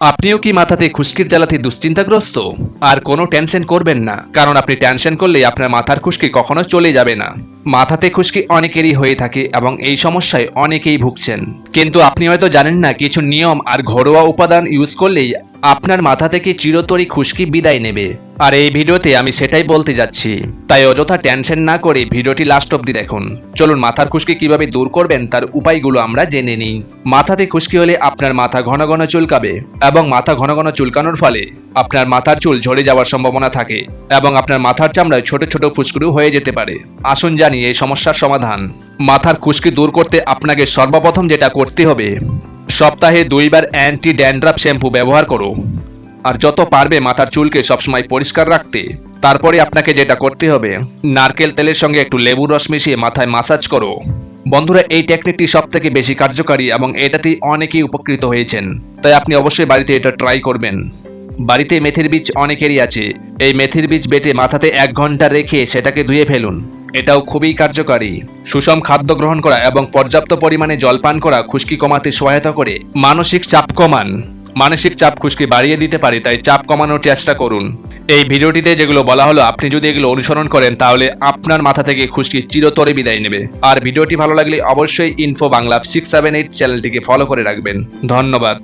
আপনিও কি মাথাতে খুশকির জ্বালাতে দুশ্চিন্তাগ্রস্ত? আর কোনো টেনশন করবেন না, কারণ আপনি টেনশন করলেই আপনার মাথার খুশকি কখনো চলে যাবে না। মাথাতে খুশকি অনেকেরই হয়ে থাকে এবং এই সমস্যায় অনেকেই ভুগছেন, কিন্তু আপনি হয়তো জানেন না কিছু নিয়ম আর ঘরোয়া উপাদান ইউজ করলেই আপনার মাথা থেকে চিরতরে খুশকি বিদায় নেবে। আর এই ভিডিওতে আমি সেটাই বলতে যাচ্ছি, তাই অযথা টেনশন না করে ভিডিওটি লাস্ট অব্দি দেখুন। চলুন মাথার খুশকি কিভাবে দূর করবেন তার উপায়গুলো আমরা জেনে নিই। মাথাতে খুশকি হলে আপনার মাথা ঘন ঘন চুলকাবে এবং মাথা ঘন ঘন চুলকানোর ফলে আপনার মাথার চুল ঝরে যাওয়ার সম্ভাবনা থাকে এবং আপনার মাথার চামড়ায় ছোট ছোট ফুসকুড়ি হয়ে যেতে পারে। আসুন জানি এই সমস্যার সমাধান। মাথার খুশকি দূর করতে আপনাকে সর্বপ্রথম যেটা করতে হবে, সপ্তাহে 2 বার অ্যান্টি ড্যান্ড্রাফ শ্যাম্পু ব্যবহার করো। আর যত পারবে মাথার চুলকে সবসময় পরিষ্কার রাখতে। তারপরে আপনাকে যেটা করতে হবে, নারকেল তেলের সঙ্গে একটু লেবুর রস মিশিয়ে মাথায় মাসাজ করো। বন্ধুরা, এই টেকনিকটি সব থেকে বেশি কার্যকারী এবং এটাতেই অনেকেই উপকৃত হয়েছেন, তাই আপনি অবশ্যই বাড়িতে এটা ট্রাই করবেন। বাড়িতে মেথির বীজ অনেকেরই আছে। এই মেথির বীজ বেটে মাথাতে 1 ঘন্টা রেখে সেটাকে ধুয়ে ফেলুন। এটাও খুবই কার্যকারী। সুষম খাদ্য গ্রহণ করা এবং পর্যাপ্ত পরিমাণে জল পান করা খুশকি কমাতে সহায়তা করে। মানসিক চাপ কমান। মানসিক চাপ খুশকি বাড়িয়ে দিতে পারে, তাই চাপ কমানোর চেষ্টা করুন। এই ভিডিওটিতে যেগুলো বলা হলো আপনি যদি এগুলো অনুসরণ করেন তাহলে আপনার মাথা থেকে খুশকি চিরতরে বিদায় নেবে। আর ভিডিওটি ভালো লাগলে অবশ্যই ইনফো বাংলা 678 চ্যানেলটিকে ফলো করে রাখবেন। ধন্যবাদ।